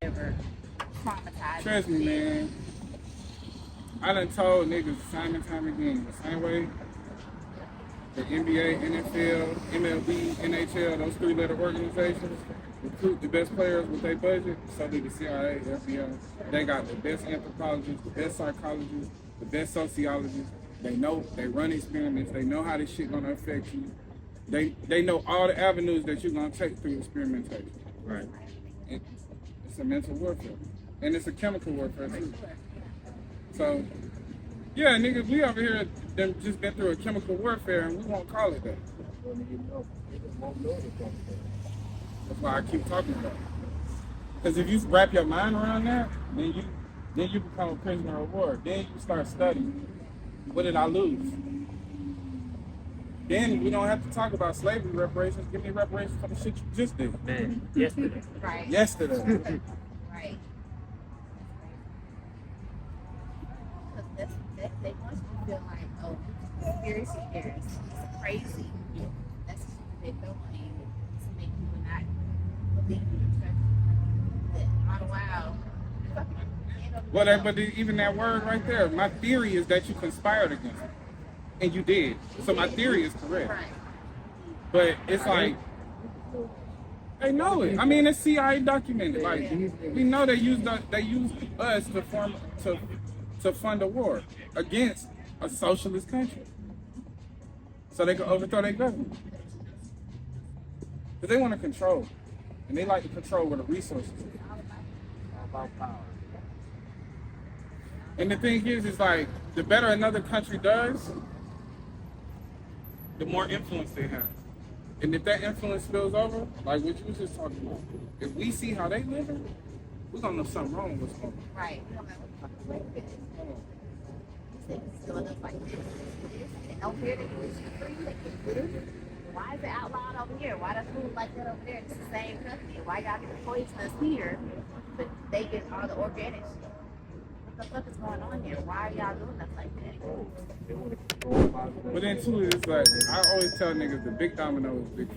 ever traumatized. Trust me, man. I done told niggas time and time again, the same way the NBA, NFL, MLB, NHL, those three-letter organizations recruit the best players with their budget, so do the CIA, FBI. They got the best anthropologists, the best psychologists, the best sociologists. They know, they run experiments, they know how this shit gonna affect you. They know all the avenues that you're gonna take through experimentation. Right. It's a mental warfare. And it's a chemical warfare too. So, yeah, niggas, we over here them just been through a chemical warfare and we won't call it that. That's why I keep talking about it. Because if you wrap your mind around that, then you become a prisoner of war. Then you start studying. What did I lose? Then we don't have to talk about slavery reparations. Give me reparations for the shit you just did. Man, yesterday. Right. Yesterday. Right. Because they want you to feel like, oh, conspiracy theorists, it's crazy. Yeah. That's what they're doing to make people not believe in the truth. That, oh, wow. But even that word right there, my theory is that you conspired against it. And you did. So my theory is correct. Right. But it's like, they know it. I mean, it's CIA documented. Like, we know they used us to fund a war against a socialist country, so they could overthrow their government. Because they want to control, and they like to control where the resources are. All about power. And the thing is like, the better another country does, the more influence they have. And if that influence spills over, like what you was just talking about, if we see how they living, we're gonna know something wrong with what's going on. Right. We don't know what to do. They still look like this. And over here, they use free. Why is it outlawed over here? Why does food like that over there? It's the same company. Why y'all get poisonous here, but they get all the organic shit? What the fuck is going on here? Why are y'all doing stuff like that? But then too, it's like, I always tell niggas the Big Domino is Big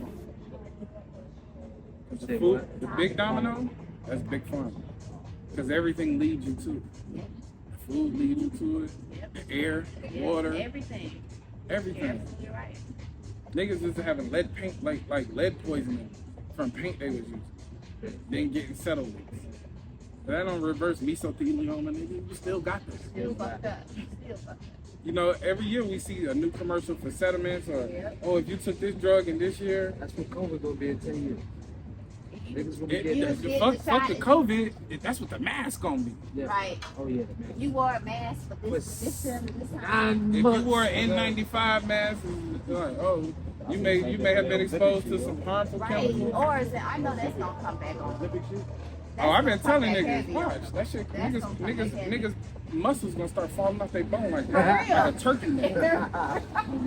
Pharma. The Big Domino, that's Big Pharma. Because everything leads you to it. The food leads you to it, the air, the water. Everything. Everything. You're right. Niggas is having lead paint, like lead poisoning from paint they was using. Then getting settled with. That don't reverse mesothelioma, nigga. You still got this. Still fucked up. Still fucked up. You know, every year we see a new commercial for settlements or, oh, if you took this drug in this year. That's what COVID gonna be in 10 years. Niggas gonna be fuck the COVID, that's what the mask gonna be. Yeah. Right. Oh yeah, man. You wore a mask for this time. If you wore an N95 mask, like, oh, you may have been exposed to some harmful chemicals. Or is it, I know that's gonna come back on. I've been telling niggas, watch that shit. Niggas muscles gonna start falling off their bone like that. Like a turkey neck. I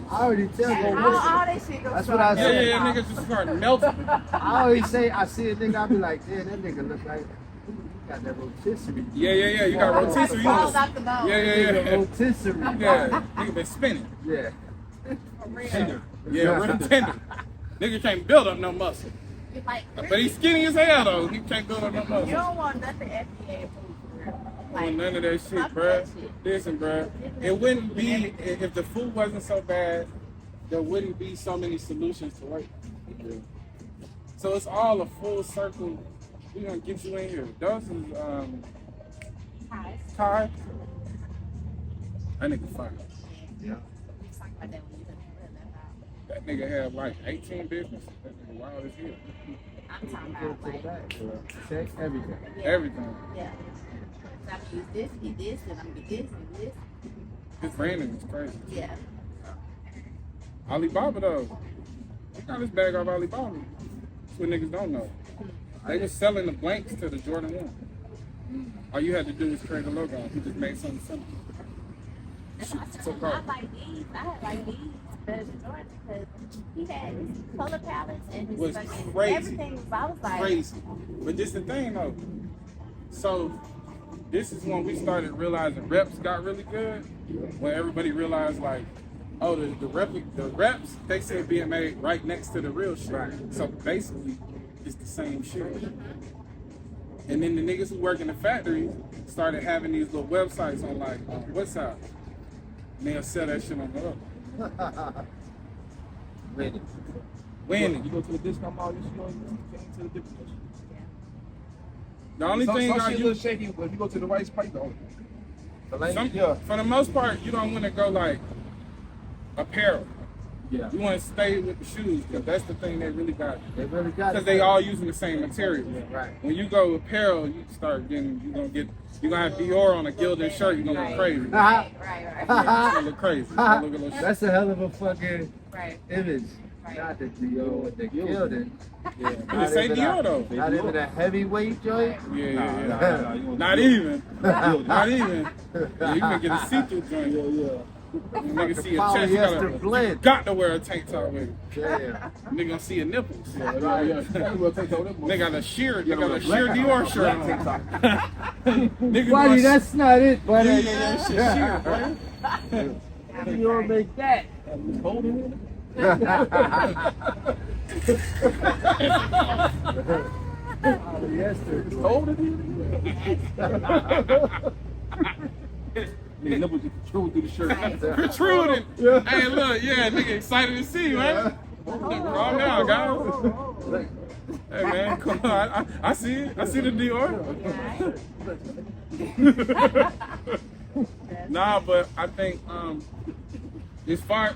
already tell you. All that shit gonna That's what I say. Yeah, niggas just start melting. I always say, I see a nigga, I be like, damn, that nigga look like he got that rotisserie. Yeah. You got rotisserie. Yeah. Rotisserie. Yeah, nigga been spinning. Yeah. Tender. Yeah, real tender. Nigga can't build up no muscle. But he's skinny as hell though. He can't build up no muscle. You don't want nothing FDA approved. Like, none of that shit, bruh. Listen, bruh. It wouldn't be, if the food wasn't so bad, there wouldn't be so many solutions to work. So it's all a full circle. We're gonna get you in here. Those is Kai. That nigga fine. Yeah. That nigga had like 18 businesses. That nigga wild as hell. I'm talking about like check everything. Yeah. Everything. Yeah. So I'm gonna use this, get this, and I'm gonna get this, and this. His branding is crazy. Yeah. Alibaba though. He got his bag off Alibaba. That's what niggas don't know. They was selling the blanks to the Jordan 1. All you had to do was create a logo. He just made something simple. I like these. I like these better than Jordan because he had his color palettes and his was fucking crazy. everything. I was like crazy. But this the thing though. So this is when we started realizing reps got really good. When everybody realized like, oh, the reps they said being made right next to the real shit. Right. So basically, it's the same shit. And then the niggas who work in the factory started having these little websites on like WhatsApp. And they'll sell that shit on the up. Ready. Winning. You go to the discount mall, you see all you came to the different. The only thing some I shit a use, little shaky, but if you go to the right spot, you go. for the most part, you don't want to go like apparel. Yeah. You want to stay with the shoes because that's the thing they really got. They really got it. Because they all using the same material. Yeah, right. When you go apparel, you start getting, you're gonna have Dior on a gilded shirt, you're gonna look crazy. You're Right. gonna look crazy. You're gonna look a little shit. That's a hell of a fucking Right. image. Right. Not the Dior with the gilded. Yeah. But it say Dior though. Not even a heavyweight joint. Yeah. You want Not even. Not even. Yeah, you can get a see-through joint. Yeah. Nigga see a chest, you Polyester blend. got to wear a tank top with it. Yeah. Nigga gonna see your nipples. Yeah. Nigga got a sheer Dior shirt on. Nigga Buddy, gonna- that's not it, buddy. Yeah, that shit sheer, boy. You don't make that. Cold in here? Polyester. Cold in here? Nigga, nipples just protrude through the shirt. Protruding. Hey, look, yeah, nigga excited to see you, man. Calm down, guys. Hey, man, come on. I see it. I see the Dior. Nah, but I think as far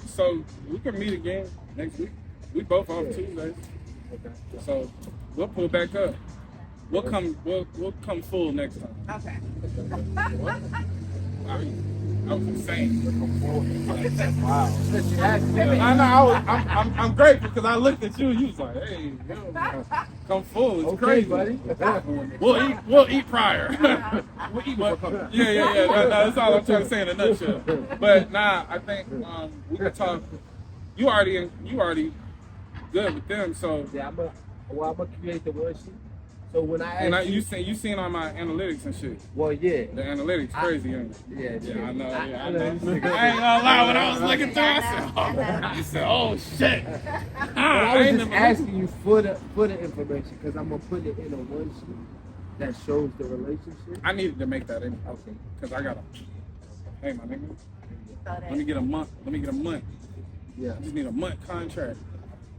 so we can meet again next week. We both off Tuesdays, so we'll pull back up. We'll come full next time. Okay. I was insane. Wow. I know. I'm grateful because I looked at you. You was like, "Hey, yo, come full. It's Okay, crazy, buddy. We'll eat prior. We'll eat before coming. Yeah. That's all I'm trying to say in a nutshell. But nah, I think we can talk. You already good with them, so. Yeah, I'm gonna create the worksheet. So when I And ask you seen all my analytics and shit. well, yeah, The analytics crazy, ain't it? yeah, I know. I I know. know. I ain't gonna lie. When I was looking through, I said, "Oh shit!" But I was ain't just never- asking you for the information because I'm gonna put it in a one sheet that shows the relationship. I needed to make that in Okay. because I got a. Hey, my nigga. So Let that- me get a month. Yeah, I just need a month contract.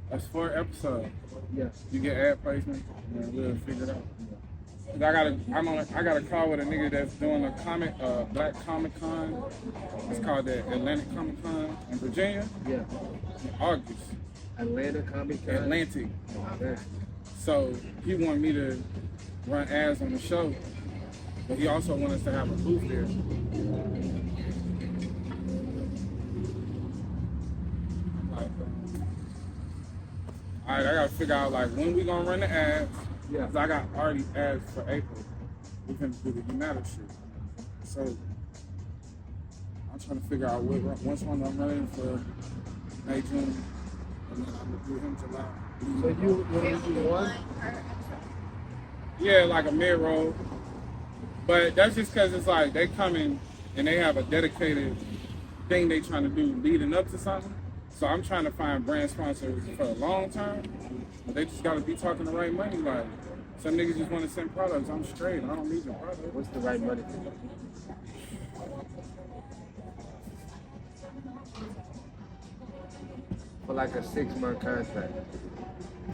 That's 4 episodes. yeah. You get ad placement, and we'll figure it out. 'Cause I got a call with a nigga that's doing a Black Comic Con. It's called the Atlantic Comic Con in Virginia Yeah, in August. Atlanta Comic Con. Atlantic. Yeah. So he wanted me to run ads on the show, but he also wanted us to have a booth there. Like, all right, I gotta figure out like when we gonna run the ads. Yeah. Cause I got already ads for April. We can do the United shit. So I'm trying to figure out once one I'm running for May, June, and then I'm gonna do him July. So you want to do one? per episode. Yeah, like a mid roll. But that's just because it's like they come in and they have a dedicated thing they trying to do leading up to something. So I'm trying to find brand sponsors for the long term. But they just got to be talking the right money. Like some niggas just want to send products. I'm straight. I don't need your product. What's the right money for you? For like a 6-month contract.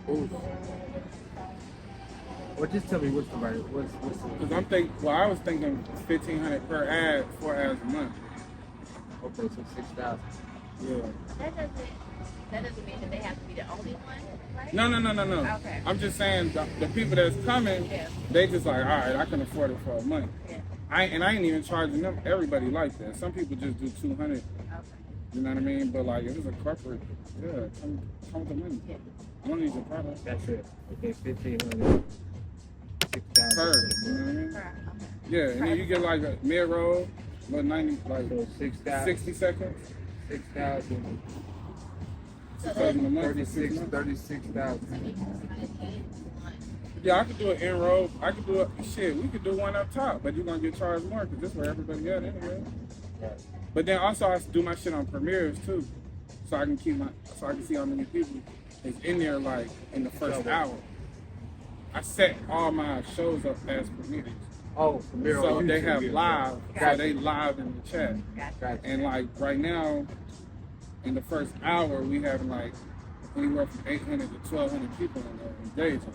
Ooh. Or just tell me what's the right, what's the, I was thinking $1,500 per ad, 4 ads a month. okay, so 6,000. Yeah. That doesn't mean that they have to be the only one, right? No. Okay. I'm just saying the people that's coming, Yeah. they just like, all right, I can afford it for a month. Yeah. I ain't even charging them everybody like that. Some people just do 200. Okay. You know what I mean? But like, if it's a corporate, yeah, come with the money. Yeah. I don't need your product. That's it. Okay, 1,500. 6,000. Per, you know what I mean? Okay. Yeah, and then you get like a mid roll, but 90, like So 6,000. 60 seconds. 6,000. So 6,000 a then, month for 6 months. 36,000. Yeah, I could do an in roll. I could do we could do one up top, but you're gonna get charged more because this is where everybody at anyway. Right. But then also I do my shit on premieres too, so I can see how many people is in there like in the first hour. I set all my shows up as comedians. Oh, premiere on So they YouTube, have yeah. live, so Gotcha. they live in the chat. Gotcha. And like right now, in the first hour, we have like anywhere from 800 to 1,200 people in there engaging,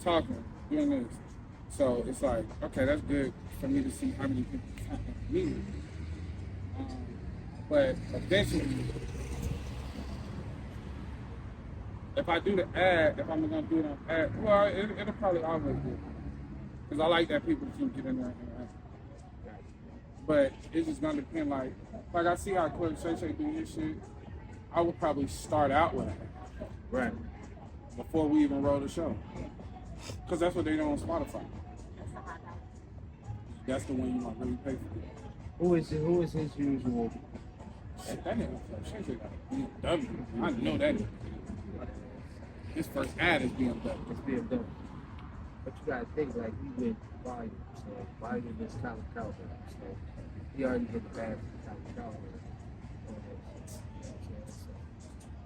talking, doing this. So it's like, okay, that's good for me to see how many people meet me. But eventually, if I do the ad, if I'm gonna do it on ad, well, it'll probably always be. Because I like that people keep getting there and interact. But it's just gonna depend, like I see how Club Shay Shay do his shit. I would probably start out with it. Right. Before we even roll the show. Because that's what they do on Spotify. That's the one you might really pay for. Who is his usual? Shit, that nigga Club Shay Shay got a BMW. I know that nigga. His first ad is BMW. It's BMW. But you gotta think like he went volume, so volume is kind of cowboy. So he already hit the bad kind of cowboy.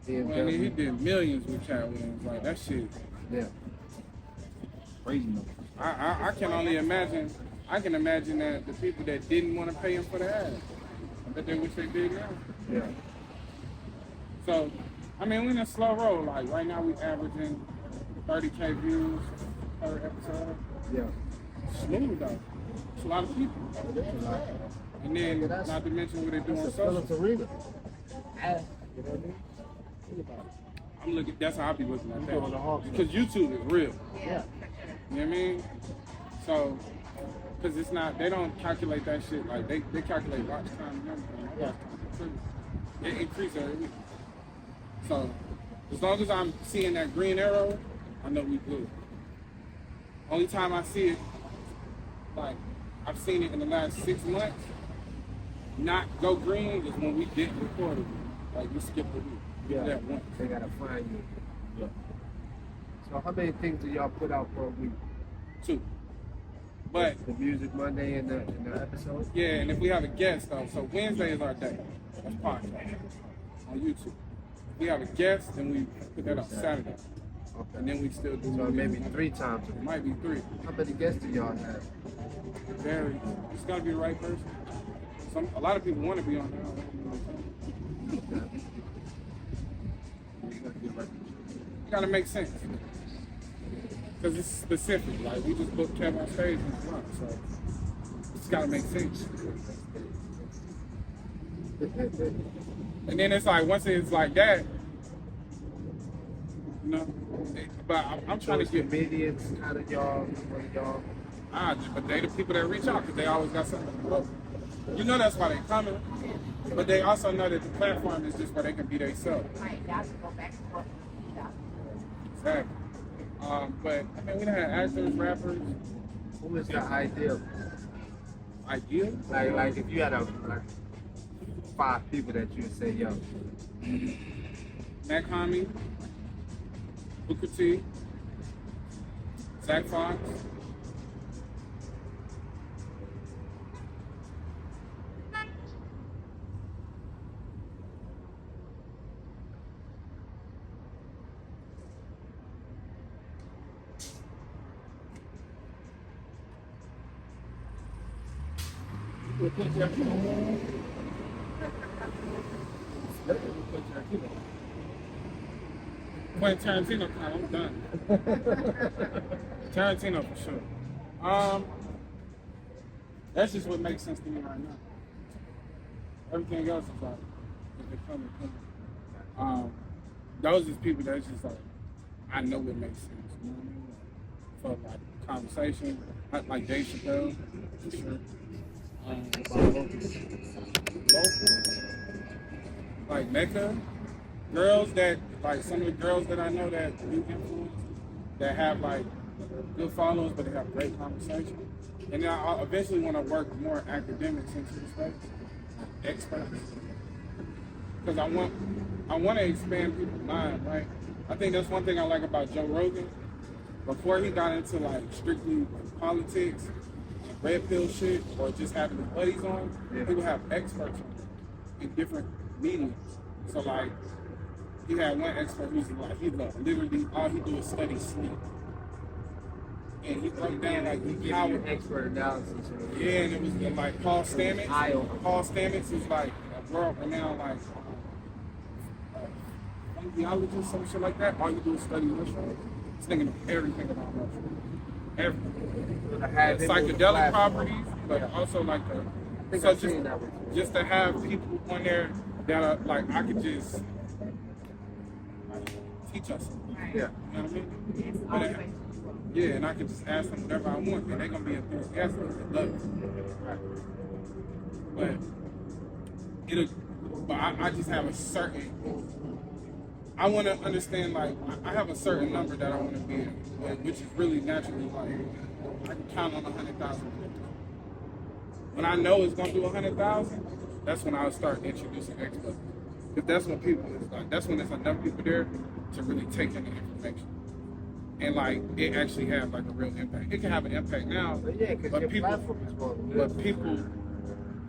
Well, he did millions with Cat Williams. Like that shit. Yeah. Crazy numbers. I can only imagine. I can imagine that the people that didn't want to pay him for the ad, I bet they wish they did now. Yeah. So, I mean, we're in a slow roll. Like right now, we averaging 30K views per episode. Yeah. Smooth though. It's a lot of people. And then, not to mention what they do on That's a social. Phillips Arena. You know what I mean? I'm looking. That's how I be looking at Going to Hawks. that. Because YouTube is real. Yeah. You know what I mean? So, because it's not, they don't calculate that shit. Like, they calculate watch time and everything. Yeah. It increases every week. So, as long as I'm seeing that green arrow, I know we good. Only time I see it, like, I've seen it in the last 6 months, not go green is when we didn't record it. Like, we skipped a week. We did that once. They gotta find you. Yeah. So how many things do y'all put out for a week? 2. But, The music Monday and the episode? yeah, and if we have a guest, though, so Wednesday is our day. That's podcast on YouTube. If we have a guest, then we put that up Saturday. Okay. And then we still do So maybe 3 times a It week. might be 3. How many guests do y'all have? Very. It's gotta be the right person. A lot of people want to be on there. It gotta make sense. Because it's specific. Like, we just booked Kevin on stage in front, so it's gotta make sense. And then it's like, once it's like that, you know, but I'm trying to get comedians out of y'all, one of y'all. but they the people that reach out because they always got something to promote. You know that's why they coming, but they also know that the platform is just where they can be themselves. Right, y'all should go back and forth. Exactly. But I mean, we done had actors, rappers. Who is the ideal? Ideal? Like if you had like 5 people that you would say, yo, Mac Homie, Booker T, Zach Fox. Quentin Tarantino, I'm done. Tarantino for sure. That's just what makes sense to me right now. Everything else is like, if they come, they come. Those is people that's just like, I know what makes sense. You know what I mean? For like conversation, like Dave Chappelle, for sure. Local, like Mecca, girls that, like some of the girls that I know that do influence, that have like good followers, but they have great conversation. And then I eventually want to work more academics into the space, experts, because I want to expand people's mind, right? I think that's one thing I like about Joe Rogan. Before he got into like strictly politics, red pill shit, or just having his buddies on, he would have experts on in different mediums. So like, he had one expert who's like, he literally all he do is study sleep. and he broke down like Give you how expert analysis. yeah, and it was like Paul Stamets. Paul Stamets is like a world-renowned like physiologist, some shit like that. All you do is study mushrooms. This nigga knows everything about mushrooms. Everything. The psychedelic properties, but also like the so just to have people on there that are like I could just teach us. Right. Yeah. You know what I mean? It's But always it- yeah, and I can just ask them whatever I want, and they're gonna be enthusiastic and love it. But I just have a certain. I want to understand like I have a certain number that I want to be in, which is really naturally like I can count on 100,000. When I know it's gonna do 100,000, that's when I'll start introducing experts. Because that's when people is like that's when there's enough people there to really take in the information. And like it actually have like a real impact. It can have an impact now, But yeah, because your people, platform is going to but people,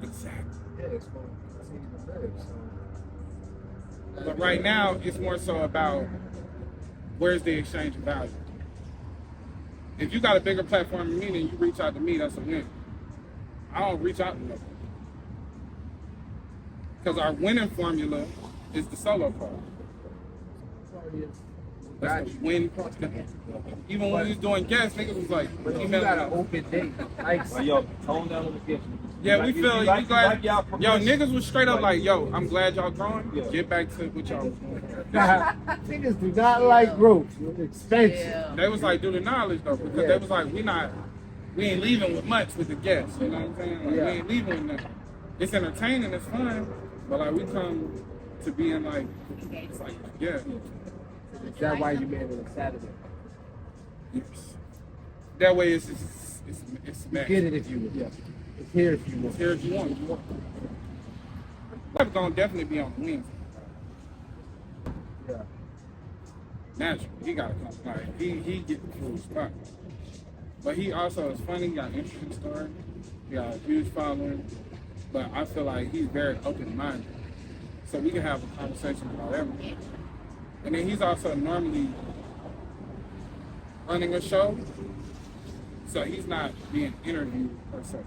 exactly. yeah, it's going to continue to live. So. But right now, it's more so about where's the exchange of value. If you got a bigger platform than me, then you reach out to me. That's a win. I don't reach out to nobody because our winning formula is the solo part. That's the win part. Even when we was doing guests, niggas was like, But you got an open date. Like, Like, yo, tone down on the gift. yeah, we feel you glad. y'all Yo, progress. niggas was straight up like, yo, I'm glad y'all growing. Yeah. Get back to what y'all was doing. niggas do not like growth. It's expensive. Yeah. They was like, do the knowledge though, because Yeah. they was like, we ain't leaving with much with the guests. You know what I'm saying? Like, Yeah. we ain't leaving with nothing. It's entertaining, it's fun, but like we come to being like, it's like, yeah, Is that why you made it on Saturday? yes. That way it's Get it if you want. Yeah. It's here if you want. It's here if you want. We're gonna definitely be on Wednesday. Yeah. Naturally, he gotta come. Like he get the full spot. But he also is funny. He got an interesting story. He got a huge following. But I feel like he's very open-minded, so we can have a conversation about everything. And then he's also normally running a show, so he's not being interviewed per se.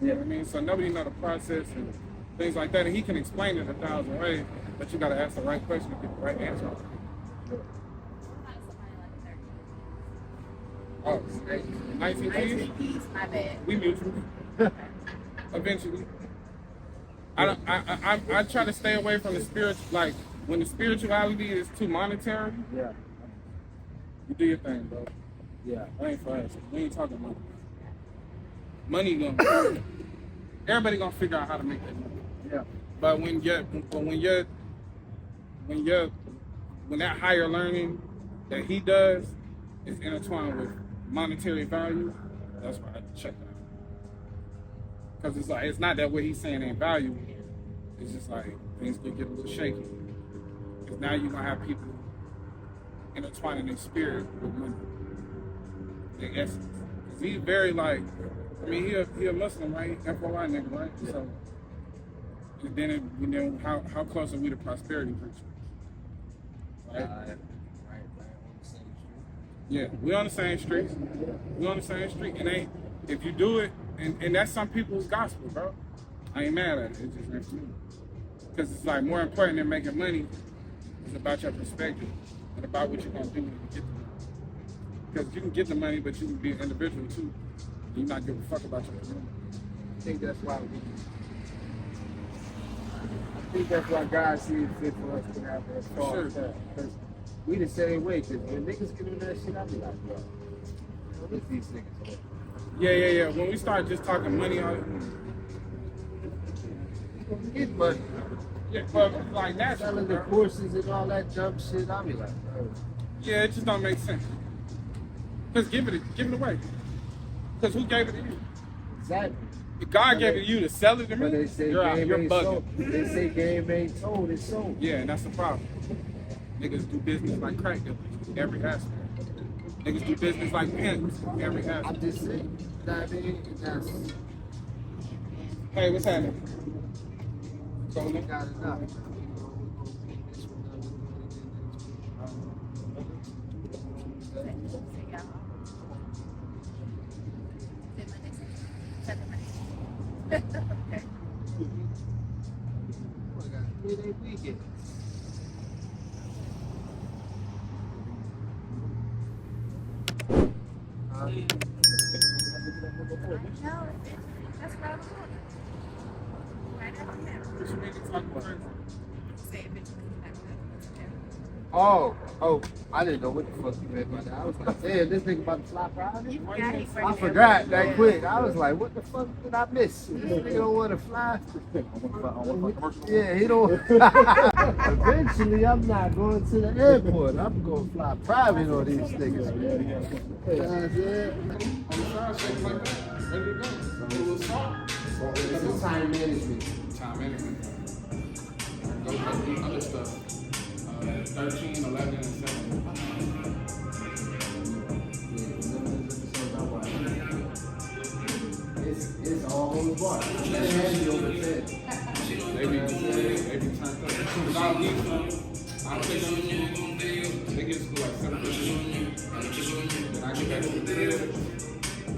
You know what I mean? So nobody know the process and things like that. And he can explain it 1,000 ways, but you gotta ask the right question to get the right answer. Oh, 19 keys? My bad. We mutual. Eventually. I try to stay away from the spirit. Like when the spirituality is too monetary, Yeah. you do your thing, bro. Yeah. That ain't for us. We ain't talking money. Money gonna everybody gonna figure out how to make that money. Yeah. But when that higher learning that he does is intertwined with monetary value, that's why I have to check that. Because it's like it's not that what he's saying ain't value. It's just like things could get a little shaky. Because now you're gonna have people intertwining their spirit with money. In essence. Because he's very like, I mean he a Muslim, right? FOI nigga, right? Yeah. So and then how close are we to prosperity preachers? Right? Right. On the same street. Yeah, we on the same street. We on the same street. And if you do it, and that's some people's gospel, bro. I ain't mad at it. It's just next to me. Because it's like more important than making money. It's about your perspective and about what you're gonna do when you get the money. Because you can get the money, but you can be an individual too. You not give a fuck about your community. I think that's why God sees fit for us to have that talk. Sure. Because we the same way. Because when niggas get into that shit, I be like, bro, what is these niggas on? Yeah. When we start just talking money, Get money. yeah, well, like naturally, Selling the bro. courses and all that dumb shit, I be like, bro. Yeah, it just don't make sense. Just give it away. Because who gave it to you? Exactly. If God gave it to you to sell it to But me, they say you're out. game You're ain't bugging. sold. They say game ain't told, it's sold. Yeah, and that's the problem. Niggas do business like crack dealers, every aspect. Niggas do business like pimps, every I'm aspect. just saying, that that's Hey, what's happening? So, we got enough. enjoy their weekend. I know, that's what I was doing. Right up there. What you mean you talking crazy? Say if it's Oh, I didn't know what the fuck you meant by that. I was like, damn, this nigga about to fly Friday? I forgot that quick. I was like, what the fuck did I miss? This nigga don't want to fly. Yeah, he don't. Eventually, I'm not going to the airport. I'm going to fly private on these niggas, man. You know what I'm saying? On the side, shake like that. Ready to go. A little salt. It's time management. Time management. Go do other stuff. 13, 11, and 7. It's all on the bar. They be turned up. Without me, I'll take them. They get to school like 7:30. Then I get back to the crib.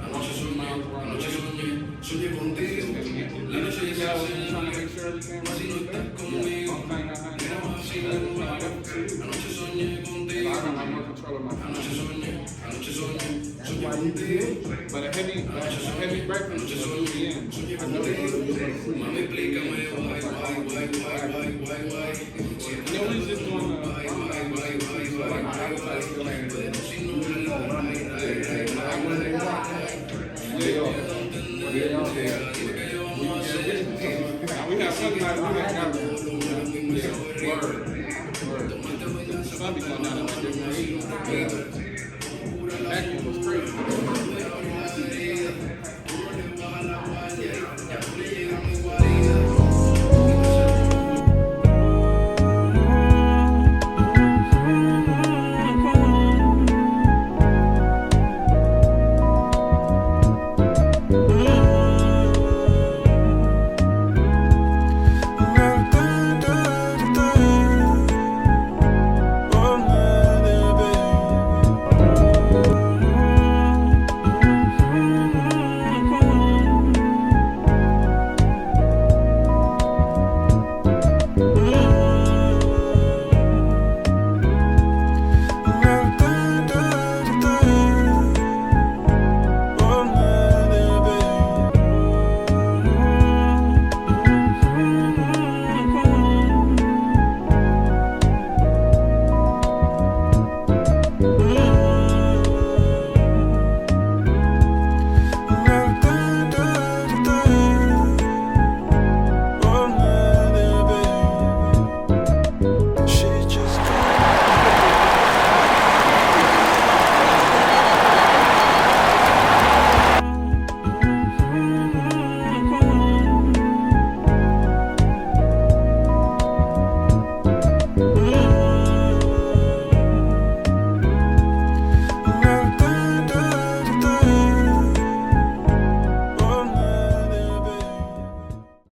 I walk 2 miles around the way. Trying to make sure everything right is there. I'm playing that high now. I got my more control of my phone. But a heavy breakfast is at the end. I know that you're going to sleep. And then we just doing the like my appetite still ain't good. We have one night we have got word. Some be going down